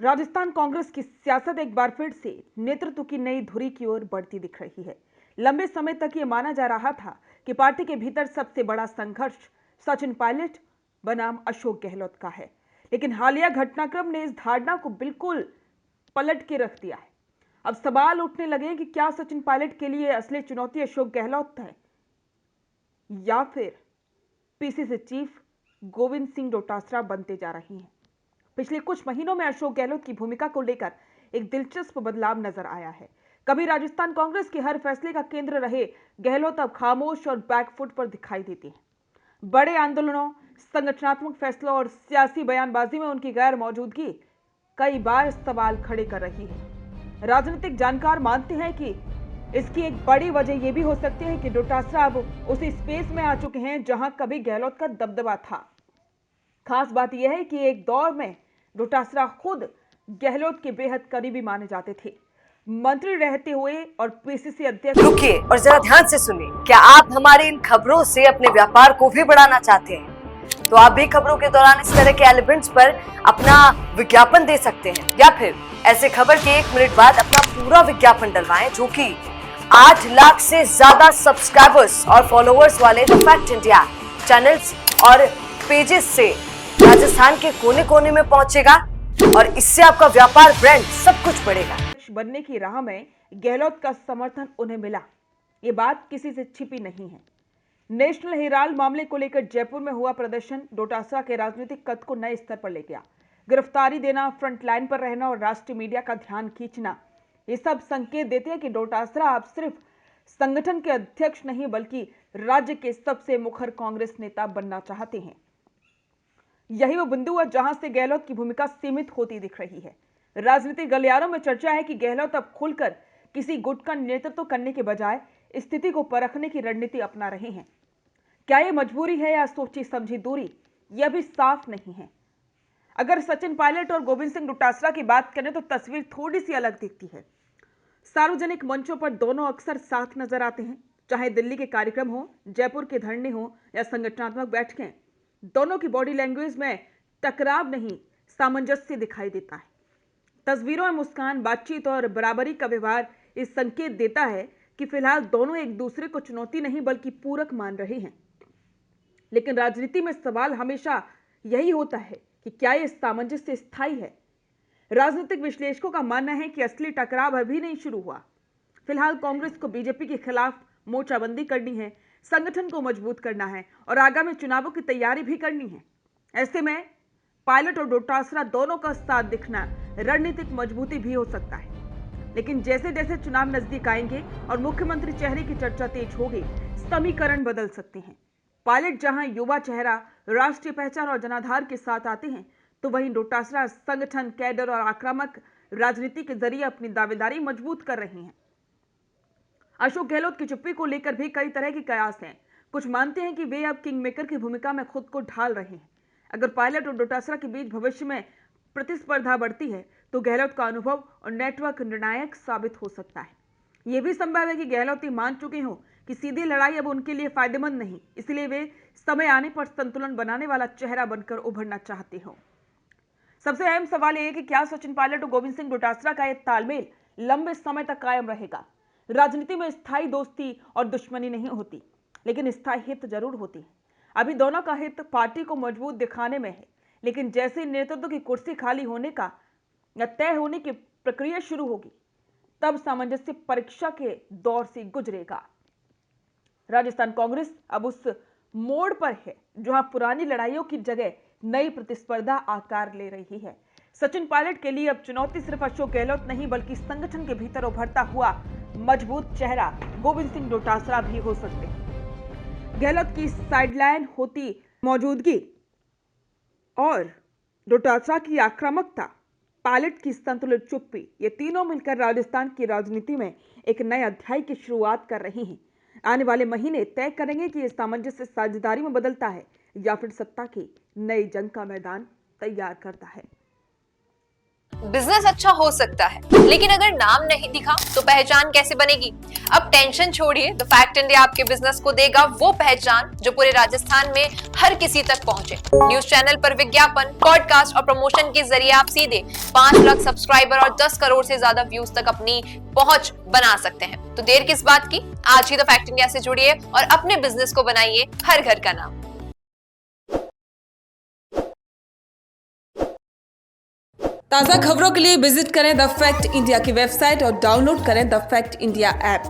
राजस्थान कांग्रेस की सियासत एक बार फिर से नेतृत्व की नई धुरी की ओर बढ़ती दिख रही है। लंबे समय तक यह माना जा रहा था कि पार्टी के भीतर सबसे बड़ा संघर्ष सचिन पायलट बनाम अशोक गहलोत का है, लेकिन हालिया घटनाक्रम ने इस धारणा को बिल्कुल पलट के रख दिया है। अब सवाल उठने लगे कि क्या सचिन पायलट के लिए असली चुनौती अशोक गहलोत है या फिर पीसीसी चीफ गोविंद सिंह डोटासरा बनते जा रही हैं। पिछले कुछ महीनों में अशोक गहलोत की भूमिका को लेकर एक दिलचस्प बदलाव नजर आया है। कभी राजस्थान कांग्रेस के हर फैसले का केंद्र रहे गहलोत अब खामोश और बैकफुट पर दिखाई देती हैं। बड़े आंदोलनों, संगठनात्मक फैसलों और सियासी बयानबाजी में उनकी गैर मौजूदगी कई बार सवाल खड़े कर रही है। राजनीतिक जानकार मानते हैं कि इसकी एक बड़ी वजह यह भी हो सकती है कि डोटासरा अब उसी स्पेस में आ चुके हैं जहां कभी गहलोत का दबदबा था। खास बात यह है कि एक दौर में डोटासरा खुद गहलोत के बेहद करीबी माने जाते थे, मंत्री रहते हुए और पीसीसी अध्यक्ष। रुकिए और जरा ध्यान से सुनिए। क्या आप हमारी इन खबरों से अपने व्यापार को भी बढ़ाना चाहते हैं? तो आप भी खबरों के दौरान इस तरह के एलिमेंट्स पर अपना विज्ञापन दे सकते हैं, या फिर ऐसे खबर के 1 मिनट बाद अपना पूरा विज्ञापन डलवाएं, जो कि 8 लाख से ज्यादा सब्सक्राइबर्स और फॉलोअर्स वाले द फैक्ट इंडिया चैनल्स और पेजेस से राजस्थान के कोने कोने में पहुंचेगा और इससे आपका व्यापार, ब्रांड सब कुछ बढ़ेगा। बनने की राह में गहलोत का समर्थन उन्हें मिला, ये बात किसी से छिपी नहीं है। नेशनल हेराल्ड मामले को लेकर जयपुर में हुआ प्रदर्शन डोटासरा के राजनीतिक कद को नए स्तर पर ले गया। गिरफ्तारी देना, फ्रंट लाइन पर रहना और राष्ट्रीय मीडिया का ध्यान खींचना, ये सब संकेत देते हैं कि डोटासरा अब सिर्फ संगठन के अध्यक्ष नहीं बल्कि राज्य के सबसे मुखर कांग्रेस नेता बनना चाहते हैं। यही वो बिंदु है जहां से गहलोत की भूमिका सीमित होती दिख रही है। राजनीतिक गलियारों में चर्चा है कि गहलोत अब खुलकर किसी गुट का नेतृत्व करने के बजाय स्थिति को परखने की रणनीति अपना रहे हैं। क्या यह मजबूरी है या सोची समझी दूरी, यह भी साफ नहीं है। अगर सचिन पायलट और गोविंद सिंह डोटासरा की बात करें तो तस्वीर थोड़ी सी अलग दिखती है। सार्वजनिक मंचों पर दोनों अक्सर साथ नजर आते हैं, चाहे दिल्ली के कार्यक्रम हो, जयपुर के धरने हो या संगठनात्मक बैठकें। दोनों की बॉडी लैंग्वेज में टकराव नहीं, सामंजस्य दिखाई देता है। तस्वीरों में मुस्कान, बातचीत और बराबरी का व्यवहार इस संकेत देता है कि फिलहाल दोनों एक दूसरे को चुनौती नहीं बल्कि पूरक मान रहे हैं। लेकिन राजनीति में सवाल हमेशा यही होता है कि क्या यह सामंजस्य स्थायी है। राजनीतिक विश्लेषकों का मानना है कि असली टकराव अभी नहीं शुरू हुआ। फिलहाल कांग्रेस को बीजेपी के खिलाफ मोर्चाबंदी करनी है, संगठन को मजबूत करना है और आगामी चुनावों की तैयारी भी करनी है। ऐसे में पायलट और डोटासरा दोनों का साथ दिखना रणनीतिक मजबूती भी हो सकता है। लेकिन जैसे जैसे चुनाव नजदीक आएंगे और मुख्यमंत्री चेहरे की चर्चा तेज होगी, समीकरण बदल सकते हैं। पायलट जहां युवा चेहरा, राष्ट्रीय पहचान और जनाधार के साथ आते हैं, तो वहीं डोटासरा संगठन, कैडर और आक्रामक राजनीति के जरिए अपनी दावेदारी मजबूत कर रही हैं। अशोक गहलोत की चुप्पी को लेकर भी कई तरह के कयास हैं। कुछ मानते हैं कि वे अब किंग मेकर की भूमिका में खुद को ढाल रहे हैं। अगर पायलट और डोटासरा के बीच भविष्य में प्रतिस्पर्धा बढ़ती है तो गहलोत का अनुभव और नेटवर्क निर्णायक साबित हो सकता है। यह भी संभव है कि गहलोत मान चुके हों कि सीधी लड़ाई अब उनके लिए फायदेमंद नहीं, इसलिए वे समय आने पर संतुलन बनाने वाला चेहरा बनकर उभरना चाहते हो। सबसे अहम सवाल यह है कि क्या सचिन पायलट और गोविंद सिंह डोटासरा का यह तालमेल लंबे समय तक कायम रहेगा। राजनीति में स्थायी दोस्ती और दुश्मनी नहीं होती, लेकिन स्थायी हित जरूर होती है। अभी दोनों का हित पार्टी को मजबूत दिखाने में है, लेकिन जैसे नेतृत्व की कुर्सी खाली होने का या तय होने की प्रक्रिया शुरू होगी, तब सामंजस्य परीक्षा के दौर से गुजरेगा। राजस्थान कांग्रेस अब उस मोड़ पर है जहां पुरानी लड़ाइयों की जगह नई प्रतिस्पर्धा आकार ले रही है। सचिन पायलट के लिए अब चुनौती सिर्फ अशोक गहलोत नहीं बल्कि संगठन के भीतर उभरता हुआ मजबूत चेहरा गोविंद सिंह डोटासरा भी हो सकते हैं। गहलोत की साइडलाइन होती मौजूदगी और डोटासरा की आक्रामकता, पायलट की संतुलित चुप्पी, ये तीनों मिलकर राजस्थान की राजनीति में एक नए अध्याय की शुरुआत कर रही हैं। आने वाले महीने तय करेंगे कि इस सामंजस्य साझेदारी में बदलता है या फिर सत्ता की नई जंग का मैदान तैयार करता है। बिजनेस अच्छा हो सकता है, लेकिन अगर नाम नहीं दिखा तो पहचान कैसे बनेगी? अब टेंशन छोड़िए, द फैक्ट इंडिया आपके बिजनेस को देगा वो पहचान जो पूरे राजस्थान में हर किसी तक पहुंचे। न्यूज चैनल पर विज्ञापन, पॉडकास्ट और प्रमोशन के जरिए आप सीधे 5 लाख सब्सक्राइबर और 10 करोड़ से ज्यादा व्यूज तक अपनी पहुंच बना सकते हैं। तो देर किस बात की, आज ही द फैक्ट इंडिया से जुड़िए और अपने बिजनेस को बनाइए हर घर का नाम। ताज़ा खबरों के लिए विजिट करें द फैक्ट इंडिया की वेबसाइट और डाउनलोड करें द फैक्ट इंडिया ऐप।